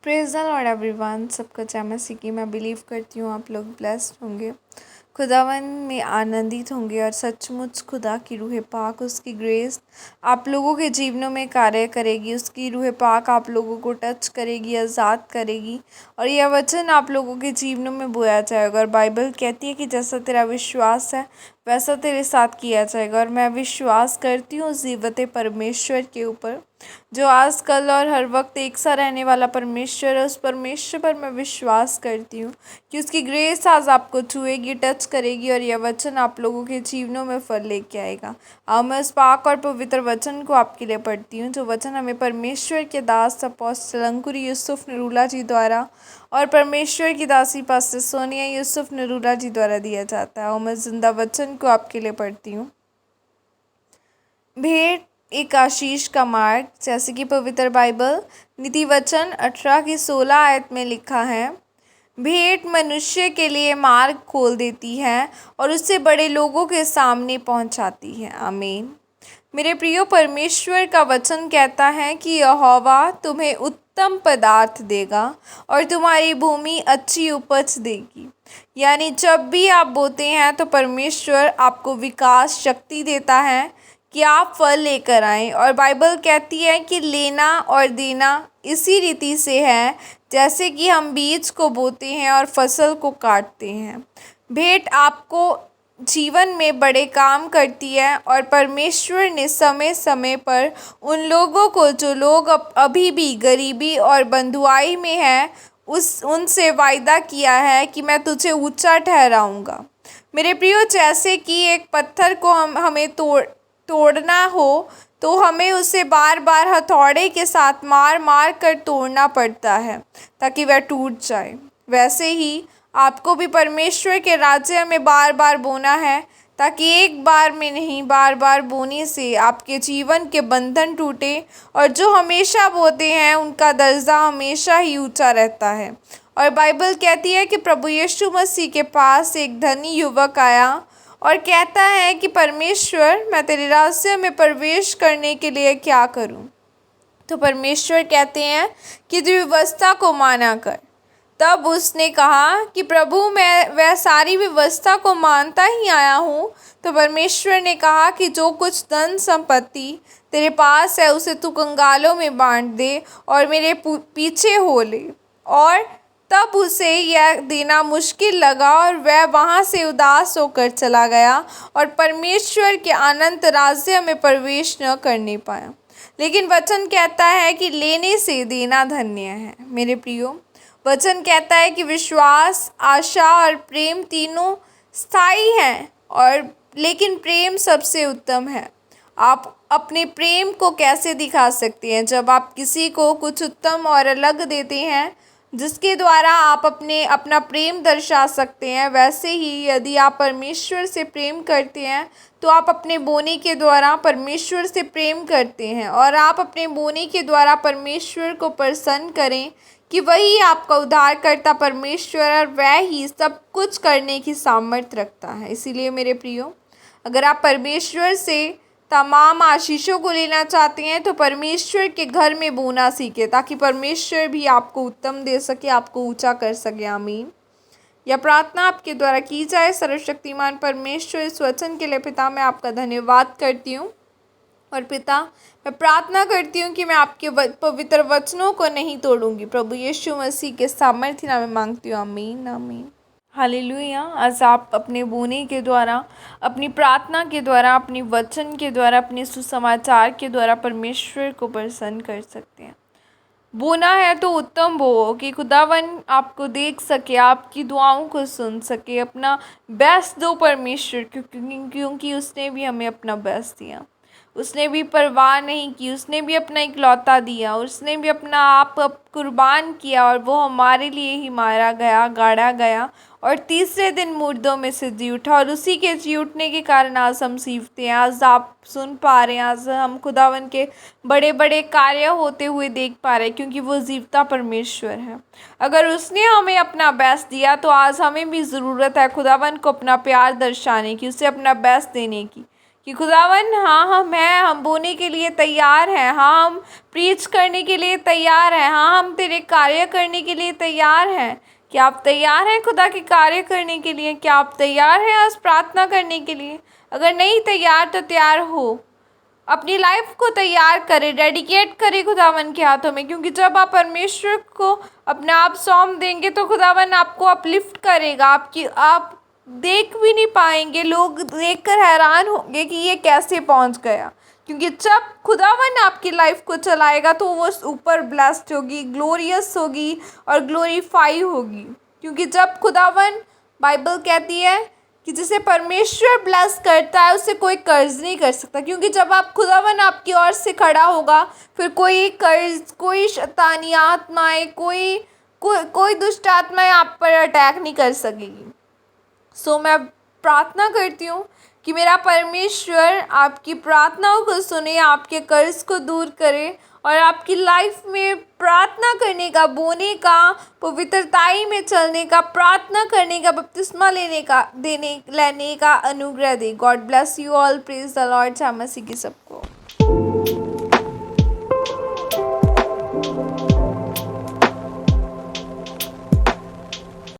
Praise the Lord everyone. सबका जय मसीह की। मैं बिलीव करती हूँ आप लोग ब्लेस्ड होंगे, खुदावन में आनंदित होंगे और सचमुच खुदा की रूह पाक, उसकी ग्रेस आप लोगों के जीवनों में कार्य करेगी। उसकी रूह पाक आप लोगों को टच करेगी, आज़ाद करेगी और यह वचन आप लोगों के जीवनों में बोया जाएगा। और बाइबल कहती है कि जैसा तेरा विश्वास है वैसा तेरे साथ किया जाएगा। और मैं विश्वास करती हूँ उस जीवते परमेश्वर के ऊपर, जो आज कल और हर वक्त एक सा रहने वाला परमेश्वर है। उस परमेश्वर पर मैं विश्वास करती हूँ कि उसकी ग्रेस आज आपको छुएगी, टच करेगी और यह वचन आप लोगों के जीवनों में फल लेके आएगा। अब मैं उस पाक और पवित्र वचन को आपके लिए पढ़ती हूँ, जो वचन हमें परमेश्वर के दास अपोस्टल अंकुर यूसुफ नरूला जी द्वारा और परमेश्वर की दासी पास्टर सोनिया यूसुफ नरूला जी द्वारा दिया जाता है। और मैं जिंदा वचन को आपके लिए पढ़ती हूँ। भेंट एक आशीष का मार्ग, जैसे कि पवित्र बाइबल नीति वचन 18 की 16 आयत में लिखा है, भेंट मनुष्य के लिए मार्ग खोल देती है और उससे बड़े लोगों के सामने पहुंचाती है। आमीन। मेरे प्रियो, परमेश्वर का वचन कहता है कि यहोवा तुम्हें उत्तम पदार्थ देगा और तुम्हारी भूमि अच्छी उपज देगी। यानी जब भी आप बोते हैं तो परमेश्वर आपको विकास शक्ति देता है कि आप फल लेकर आएँ। और बाइबल कहती है कि लेना और देना इसी रीति से है जैसे कि हम बीज को बोते हैं और फसल को काटते हैं। भेंट आपको जीवन में बड़े काम करती है और परमेश्वर ने समय समय पर उन लोगों को, जो लोग अभी भी गरीबी और बंधुआई में है, उनसे वायदा किया है कि मैं तुझे ऊंचा ठहराऊंगा। मेरे प्रियो, जैसे कि एक पत्थर को हमें तोड़ना हो तो हमें उसे बार बार हथौड़े के साथ मार मार कर तोड़ना पड़ता है ताकि वह टूट जाए। वैसे ही आपको भी परमेश्वर के राज्य में बार बार बोना है, ताकि एक बार में नहीं, बार बार बोने से आपके जीवन के बंधन टूटे और जो हमेशा बोते हैं उनका दर्जा हमेशा ही ऊंचा रहता है। और बाइबल कहती है कि प्रभु यीशु मसीह के पास एक धनी युवक आया और कहता है कि परमेश्वर, मैं तेरे राज्य में प्रवेश करने के लिए क्या करूं? तो परमेश्वर कहते हैं कि तू व्यवस्था को माना कर। तब उसने कहा कि प्रभु, मैं वह सारी व्यवस्था को मानता ही आया हूँ। तो परमेश्वर ने कहा कि जो कुछ धन संपत्ति तेरे पास है उसे तू कंगालों में बांट दे और मेरे पीछे हो ले। और तब उसे यह देना मुश्किल लगा और वह वहाँ से उदास होकर चला गया और परमेश्वर के अनंत राज्य में प्रवेश न करने पाया। लेकिन वचन कहता है कि लेने से देना धन्य है। मेरे प्रियो, वचन कहता है कि विश्वास, आशा और प्रेम तीनों स्थायी हैं, और लेकिन प्रेम सबसे उत्तम है। आप अपने प्रेम को कैसे दिखा सकते हैं? जब आप किसी को कुछ उत्तम और अलग देते हैं जिसके द्वारा आप अपना प्रेम दर्शा सकते हैं। वैसे ही यदि आप परमेश्वर से प्रेम करते हैं तो आप अपने बोने के द्वारा परमेश्वर से प्रेम करते हैं, और आप अपने बोने के द्वारा परमेश्वर को प्रसन्न करें कि वही आपका उद्धारकर्ता परमेश्वर और वह ही सब कुछ करने की सामर्थ्य रखता है। इसीलिए मेरे प्रियो, अगर आप परमेश्वर से तमाम आशीषों को लेना चाहते हैं तो परमेश्वर के घर में बोना सीखें, ताकि परमेश्वर भी आपको उत्तम दे सके, आपको ऊंचा कर सके। आमीन। यह प्रार्थना आपके द्वारा की जाए। सर्वशक्तिमान परमेश्वर, इस वचन के लिए पिता मैं आपका धन्यवाद करती हूँ। और पिता, मैं प्रार्थना करती हूँ कि मैं आपके पवित्र वचनों को नहीं तोड़ूंगी। प्रभु यीशु मसीह के सामर्थ्य नाम में मांगती हूँ। आमीन आमीन। हालेलुया। आज आप अपने बोने के द्वारा, अपनी प्रार्थना के द्वारा, अपनी वचन के द्वारा, अपने सुसमाचार के द्वारा परमेश्वर को प्रसन्न कर सकते हैं। बोना है तो उत्तम बो कि खुदावन आपको देख सके, आपकी दुआओं को सुन सके। अपना बेस्ट दो परमेश्वर, क्योंकि उसने भी हमें अपना बेस्ट दिया। उसने भी परवाह नहीं की, उसने भी अपना इकलौता दिया, उसने भी अपना आप कुर्बान किया और वो हमारे लिए ही मारा गया, गाड़ा गया और तीसरे दिन मुर्दों में से जी उठा। और उसी के जी उठने के कारण आज हम सीखते हैं, आज आप सुन पा रहे हैं, आज हम खुदावन के बड़े बड़े कार्य होते हुए देख पा रहे हैं, क्योंकि वो जीवता परमेश्वर है। अगर उसने हमें अपना बेस्ट दिया तो आज हमें भी ज़रूरत है खुदावन को अपना प्यार दर्शाने की, उसे अपना बेस्ट देने की, कि खुदावन हाँ हम बोने के लिए तैयार हैं, हाँ हम प्रीच करने के लिए तैयार हैं, हाँ हम तेरे कार्य करने के लिए तैयार हैं। क्या आप तैयार हैं खुदा के कार्य करने के लिए? क्या आप तैयार हैं आज प्रार्थना करने के लिए? अगर नहीं तैयार तो तैयार हो, अपनी लाइफ को तैयार करें, डेडिकेट करें खुदावन के हाथों में, क्योंकि जब आप परमेश्वर को अपने आप सौंप देंगे तो खुदावन आपको अपलिफ्ट करेगा। आप देख भी नहीं पाएंगे, लोग देखकर हैरान होंगे कि ये कैसे पहुंच गया, क्योंकि जब खुदावन आपकी लाइफ को चलाएगा तो वो ऊपर ब्लेस्ड होगी, ग्लोरियस होगी और ग्लोरीफाई होगी। क्योंकि जब खुदावन, बाइबल कहती है कि जिसे परमेश्वर ब्लेस करता है उसे कोई कर्ज नहीं कर सकता, क्योंकि जब आप खुदावन आपकी ओर से खड़ा होगा फिर कोई कर्ज, कोई शैतानी आत्माएं, कोई दुष्ट आत्माएं आप पर अटैक नहीं कर सकेगी। सो मैं प्रार्थना करती हूँ कि मेरा परमेश्वर आपकी प्रार्थनाओं को सुने, आपके कर्ज को दूर करे और आपकी लाइफ में प्रार्थना करने का, बोने का, पवित्रताई में चलने का, प्रार्थना करने का, बपतिस्मा लेने का अनुग्रह दे। God bless you all. Praise the Lord. जय मसीह की सबको।